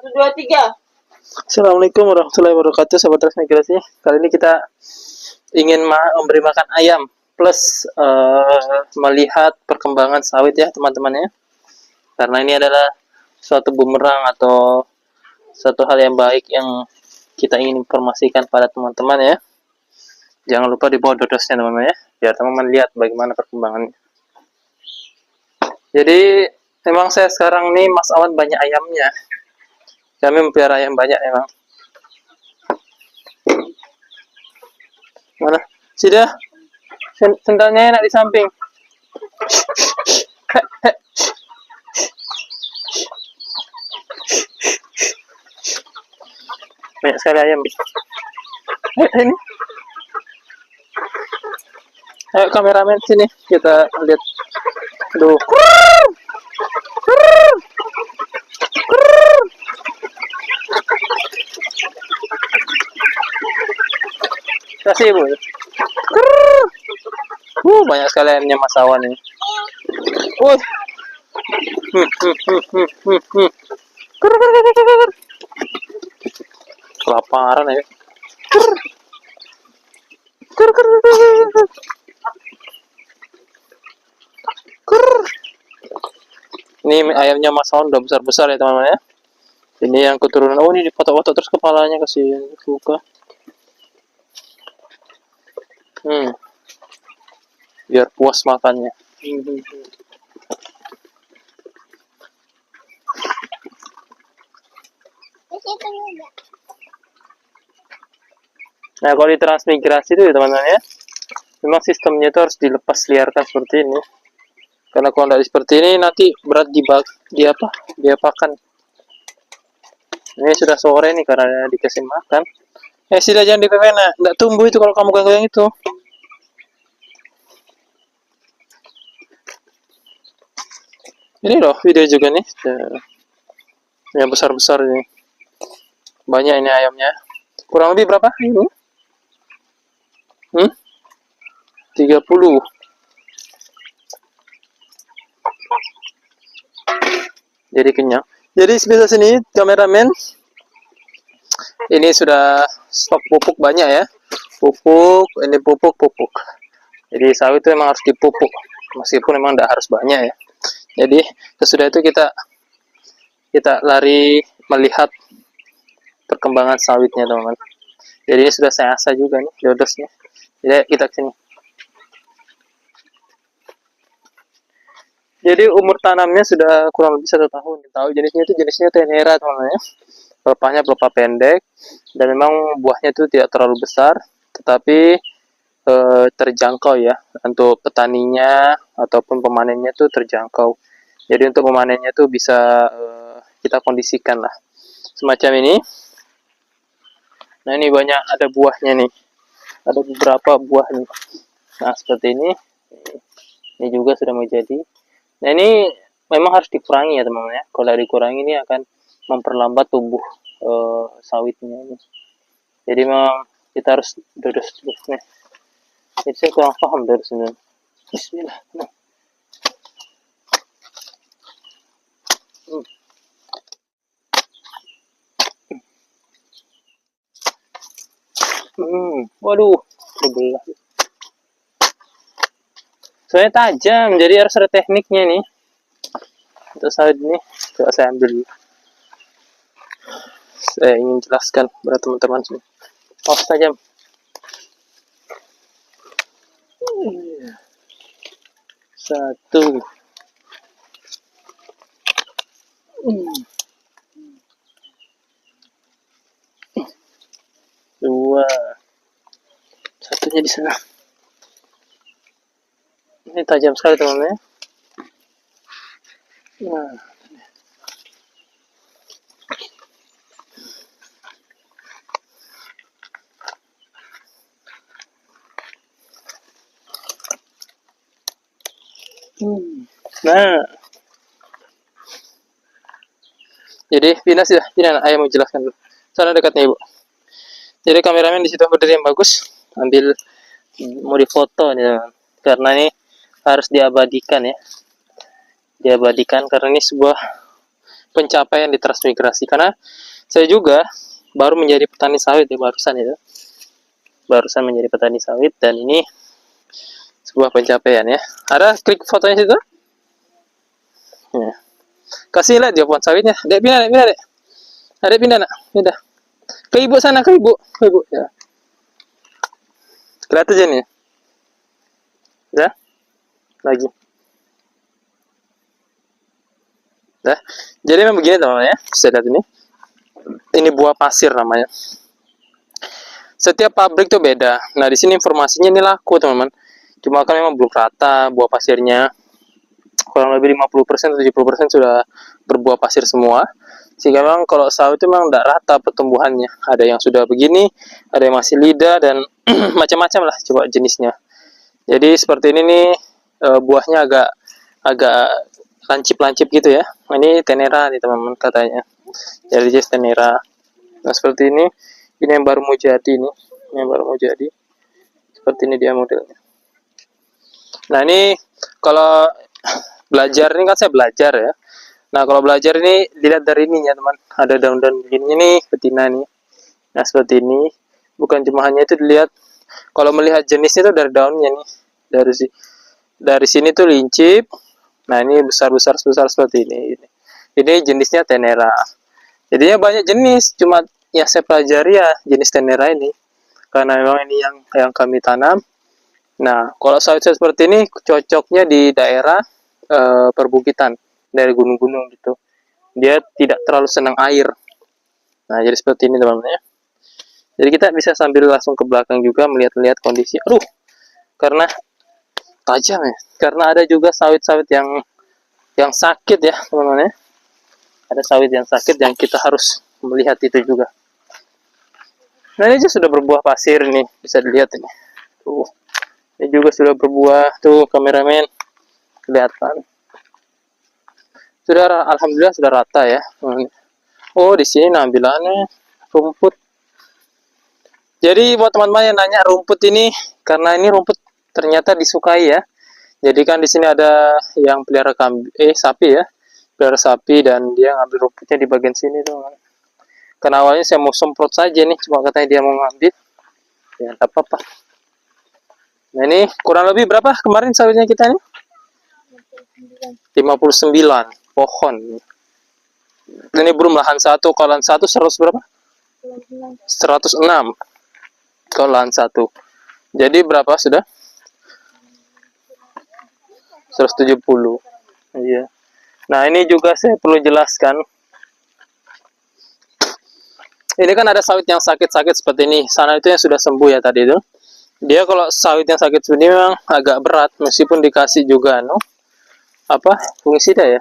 Dua, tiga. Assalamualaikum warahmatullahi wabarakatuh, sahabat transmigrasi. Kali ini kita ingin memberi makan ayam plus melihat perkembangan sawit ya teman-teman ya. Karena ini adalah suatu bumerang atau suatu hal yang baik yang kita ingin informasikan pada teman-teman ya. Jangan lupa dibawa dodosnya teman-teman ya, biar teman-teman lihat bagaimana perkembangannya. Jadi memang saya sekarang nih Mas Awan banyak ayamnya. Kami memelihara ayam banyak emang. Mana? Sudah. Sendalnya enak di samping. Banyak sekali ayam. Ini. Ayo kameramen sini kita lihat. Aduh. Kasih Bu. Banyak sekali ayamnya Mas Awan ini. Kelaparan ya. Ini ayamnya Mas Awan udah besar-besar ya teman-teman ya. Ini yang keturunan. Oh, ini dipotong-potong terus kepalanya kasih buka. Biar puas makannya. Nah, kalau di transmigrasi itu ya teman-teman ya, memang sistemnya itu harus dilepas liarkan seperti ini. Karena kalau tidak seperti ini nanti berat diapakan. Ini sudah sore nih karena dikasih makan. Sila jangan dipepena, nggak tumbuh itu kalau kamu goyang itu. Ini loh video juga nih, yang besar-besar ini. Banyak ini ayamnya. Kurang lebih berapa ini? 30. Jadi kenyang. Jadi sebelah sini kameramen. Ini sudah stok pupuk banyak ya. Pupuk, ini pupuk. Jadi sawit itu memang harus dipupuk. Meskipun memang tidak harus banyak ya. Jadi sesudah itu kita lari melihat perkembangan sawitnya teman-teman. Jadi sudah saya asah juga nih dodosnya. Jadi kita sini. Jadi umur tanamnya sudah kurang lebih 1 tahun. Tahu jenisnya tenera teman-teman ya. Pelepahnya pelepah pendek dan memang buahnya itu tidak terlalu besar, tetapi terjangkau ya untuk petaninya ataupun pemanennya itu terjangkau. Jadi untuk memanennya tuh bisa kita kondisikan lah semacam ini. Nah ini banyak ada buahnya nih, ada beberapa buah nih. Nah seperti ini juga sudah mau jadi. Nah ini memang harus dikurangi ya teman-teman ya. Kalau dikurangi ini akan memperlambat tumbuh sawitnya ini. Jadi memang kita harus dodos nih. Jadi saya kurang paham dari sini. Bismillah. Nah. Waduh, terbelah. Soalnya tajam, jadi harus ada tekniknya nih. Untuk sawit ini, coba saya ambil. Saya ingin jelaskan pada teman-teman sini. Oh, tajam. Satu. Dua. Satunya di sana. Ini tajam sekali teman-teman ya. Nah. Nah. Jadi Vina sudah, ini anak ayah mau jelaskan dulu. Sana dekatnya Ibu. Jadi kameramen di situ berdiri yang bagus, ambil mau difoto nih teman. Karena ini harus diabadikan ya. Diabadikan karena ini sebuah pencapaian di transmigrasi, karena saya juga baru menjadi petani sawit ya, barusan menjadi petani sawit, dan ini sebuah pencapaian ya. Ada klik fotonya situ ya. Kasih lihat dia pohon sawitnya. Dek, pindah dek. Adek pindah nak, pindah ke ibu sana, ke ibu ya. Kelihatan aja nih ya, lagi dah. Jadi memang begini teman-teman ya, bisa lihat ini buah pasir namanya. Setiap pabrik tuh beda. Nah di sini informasinya ini laku teman-teman, cuma kan memang belum rata buah pasirnya. Kurang lebih 50% 70% sudah berbuah pasir semua, sehingga memang kalau sawit itu memang tidak rata pertumbuhannya. Ada yang sudah begini, ada yang masih lidah, dan macam-macam lah coba jenisnya. Jadi seperti ini nih, buahnya agak lancip-lancip gitu ya. Ini tenera nih teman-teman katanya, jadi jenis tenera. Nah seperti ini yang baru mau jadi nih, seperti ini dia modelnya. Nah ini kalau belajar ini kan saya belajar ya. Nah kalau belajar ini dilihat dari ini ya teman, ada daun-daun begini nih, betina nih. Nah seperti ini, bukan cuma hanya itu dilihat, kalau melihat jenisnya itu dari daunnya nih, dari sini tuh lincip. Nah ini besar seperti ini. Ini jenisnya tenera. Jadinya banyak jenis, cuma yang saya pelajari ya jenis tenera ini, karena memang ini yang kami tanam. Nah kalau sawit seperti ini cocoknya di daerah perbukitan, dari gunung-gunung gitu. Dia tidak terlalu senang air. Nah jadi seperti ini teman-teman ya. Jadi kita bisa sambil langsung ke belakang juga melihat-lihat kondisi. Aduh, karena tajam ya. Karena ada juga sawit-sawit yang sakit ya teman-teman ya. Ada sawit yang sakit yang kita harus melihat itu juga. Nah ini aja sudah berbuah pasir nih, bisa dilihat ini. Tuh, ini juga sudah berbuah tuh, kameramen, kelihatan. Sudah, alhamdulillah sudah rata ya. Oh di sini nampilannya rumput. Jadi buat teman-teman yang nanya rumput ini, karena ini rumput ternyata disukai ya. Jadi kan di sini ada yang pelihara sapi ya, pelihara sapi, dan dia ngambil rumputnya di bagian sini tuh. Karena awalnya saya mau semprot saja nih, cuma katanya dia mau ngambil, ya tak apa-apa. Nah ini kurang lebih berapa kemarin sawitnya kita nih? 59 pohon. Ini belum lahan satu, kalau lahan satu 100 berapa? 106 kalau lahan satu. Jadi berapa sudah? 170. Iya. Nah ini juga saya perlu jelaskan. Ini kan ada sawit yang sakit-sakit seperti ini. Sana itu yang sudah sembuh ya tadi itu. Dia kalau sawit yang sakit seperti ini memang agak berat, meskipun dikasih juga fungisida ya.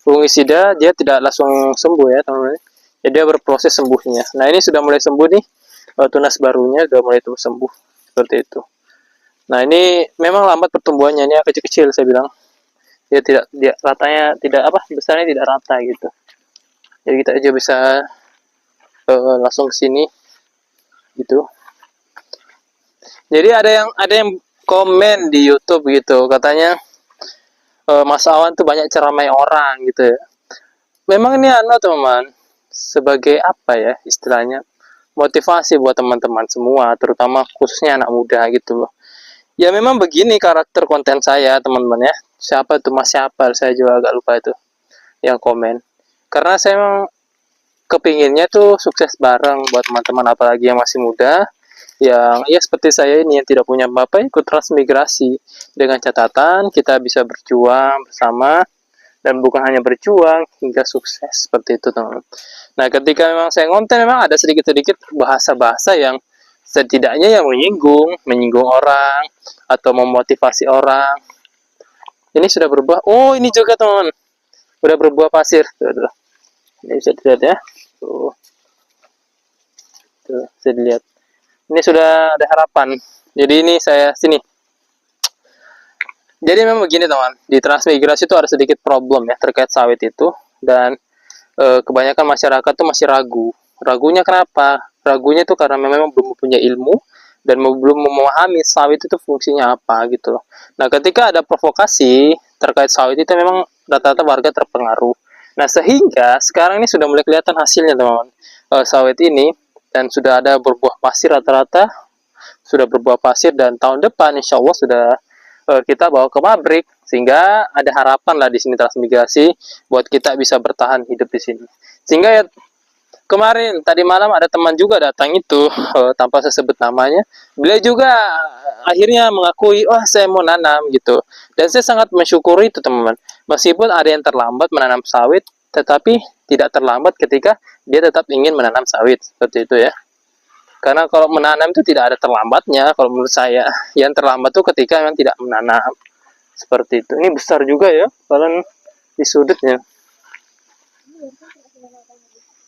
Fungisida dia tidak langsung sembuh ya teman-teman. Jadi dia berproses sembuhnya. Nah ini sudah mulai sembuh nih, tunas barunya sudah mulai sembuh seperti itu. Nah ini memang lambat pertumbuhannya, ini kecil-kecil saya bilang. Dia ratanya besarnya tidak rata gitu. Jadi kita aja bisa langsung ke sini gitu. Jadi ada yang komen di YouTube gitu, katanya Mas Awan tuh banyak ceramah orang gitu ya. Memang ini teman-teman, sebagai apa ya istilahnya, motivasi buat teman-teman semua, terutama khususnya anak muda gitu loh. Ya memang begini karakter konten saya teman-teman ya. Siapa tuh Mas siapa, saya juga agak lupa itu yang komen. Karena saya memang kepinginnya tuh sukses bareng buat teman-teman, apalagi yang masih muda, yang ya seperti saya ini yang tidak punya apa-apa, ikut transmigrasi dengan catatan kita bisa berjuang bersama, dan bukan hanya berjuang hingga sukses seperti itu teman-teman. Nah ketika memang saya ngonten, memang ada sedikit-sedikit bahasa-bahasa yang setidaknya yang menyinggung orang atau memotivasi orang. Ini sudah berbuah. Oh ini juga teman-teman, sudah berbuah pasir. Tuh. Ini bisa dilihat ya. Tuh, bisa dilihat. Ini sudah ada harapan. Jadi ini saya sini. Jadi memang begini teman, di transmigrasi itu ada sedikit problem ya terkait sawit itu, dan kebanyakan masyarakat tuh masih ragu. Ragunya kenapa? Ragunya itu karena memang belum punya ilmu dan belum memahami sawit itu fungsinya apa gitu loh. Nah ketika ada provokasi terkait sawit itu, memang rata-rata warga terpengaruh. Nah, sehingga sekarang ini sudah mulai kelihatan hasilnya, teman-teman. Sawit ini dan sudah ada berbuah pasir rata-rata, sudah berbuah pasir, dan tahun depan insya Allah sudah kita bawa ke pabrik, sehingga ada harapan lah di sini transmigrasi buat kita bisa bertahan hidup di sini. Sehingga ya kemarin tadi malam ada teman juga datang itu tanpa saya sebut namanya, beliau juga akhirnya mengakui, oh saya mau nanam gitu, dan saya sangat mensyukuri itu teman-teman. Meskipun ada yang terlambat menanam sawit, tetapi tidak terlambat ketika dia tetap ingin menanam sawit, seperti itu ya. Karena kalau menanam itu tidak ada terlambatnya kalau menurut saya. Yang terlambat itu ketika memang tidak menanam, seperti itu. Ini besar juga ya kalian di sudutnya.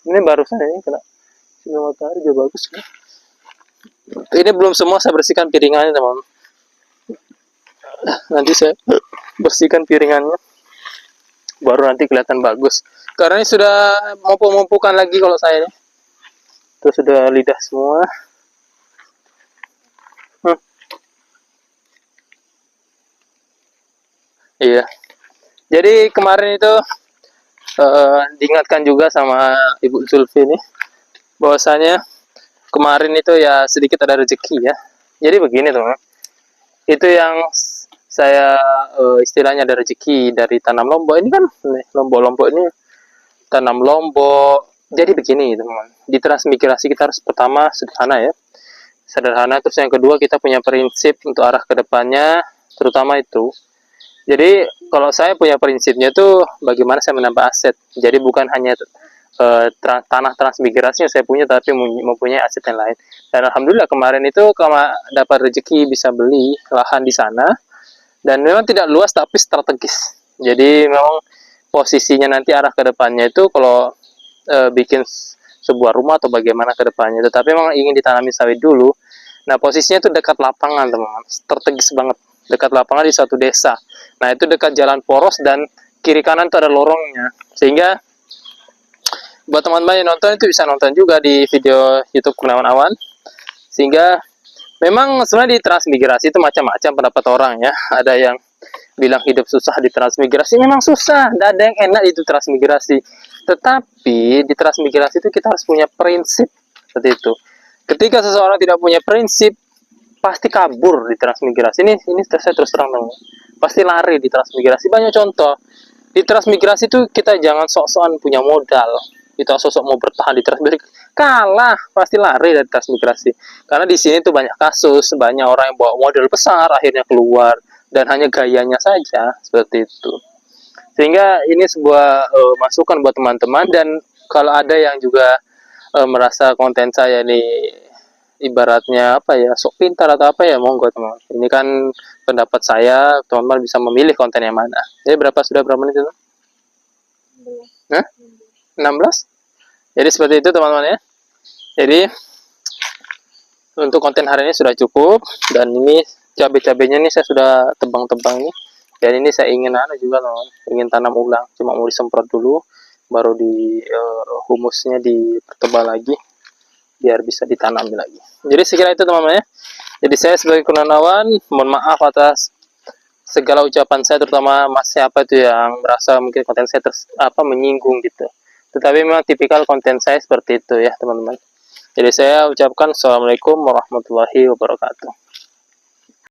Ini barusan ini kena sinar matahari juga bagus kan. Ini belum semua saya bersihkan piringannya teman. Nanti saya bersihkan piringannya, baru nanti kelihatan bagus. Karena ini sudah mampu-mampukan lagi kalau saya ini. Itu sudah lidah semua. Iya. Jadi kemarin itu diingatkan juga sama Ibu Zulfi ini, bahwasanya kemarin itu ya sedikit ada rezeki ya. Jadi begini teman, itu yang saya istilahnya ada rezeki dari tanam lombok ini kan, lombok-lombok ini tanam lombok. Jadi begini teman, di transmigrasi kita harus pertama sederhana ya, sederhana. Terus yang kedua kita punya prinsip untuk arah kedepannya, terutama itu. Jadi kalau saya punya prinsipnya tuh bagaimana saya menambah aset. Jadi bukan hanya tanah transmigrasi yang saya punya, tapi mempunyai aset yang lain. Dan alhamdulillah kemarin itu dapat rezeki bisa beli lahan di sana, dan memang tidak luas tapi strategis. Jadi memang posisinya nanti arah ke depannya itu kalau bikin sebuah rumah atau bagaimana ke depannya, tetapi memang ingin ditanami sawit dulu. Nah, posisinya itu dekat lapangan, teman-teman. Strategis banget. Dekat lapangan di suatu desa. Nah, itu dekat jalan poros dan kiri kanan itu ada lorongnya. Sehingga buat teman-teman yang nonton itu bisa nonton juga di video YouTube Kurniawan Awan. Sehingga memang sebenarnya di transmigrasi itu macam-macam pendapat orang ya. Ada yang bilang hidup susah di transmigrasi, memang susah. Tidak ada yang enak itu transmigrasi. Tetapi di transmigrasi itu kita harus punya prinsip seperti itu. Ketika seseorang tidak punya prinsip, pasti kabur di transmigrasi. Ini saya terus terang dong. Pasti lari di transmigrasi. Banyak contoh. Di transmigrasi itu kita jangan sok-sokan punya modal. Kita sok-sok mau bertahan di transmigrasi, kalah, pasti lari dari transmigrasi. Karena di sini tuh banyak kasus, banyak orang yang bawa modal besar akhirnya keluar dan hanya gayanya saja seperti itu. Sehingga ini sebuah masukan buat teman-teman, dan kalau ada yang juga merasa konten saya ini ibaratnya apa ya, sok pintar atau apa ya, monggo teman. Ini kan pendapat saya, teman-teman bisa memilih konten yang mana. Jadi sudah berapa menit itu? 16? Jadi seperti itu teman-teman ya. Jadi untuk konten hari ini sudah cukup, dan ini cabai-cabainya ini saya sudah tebang-tebang nih. Dan ini saya ingin juga teman, ingin tanam ulang, cuma mau disemprot dulu, baru di humusnya dipertebal lagi biar bisa ditanam lagi. Jadi sekira itu teman-teman ya. Jadi saya sebagai Kurniawan mohon maaf atas segala ucapan saya, terutama mas siapa itu yang merasa mungkin konten saya menyinggung gitu. Tetapi memang tipikal konten saya seperti itu ya teman-teman. Jadi saya ucapkan assalamualaikum warahmatullahi wabarakatuh.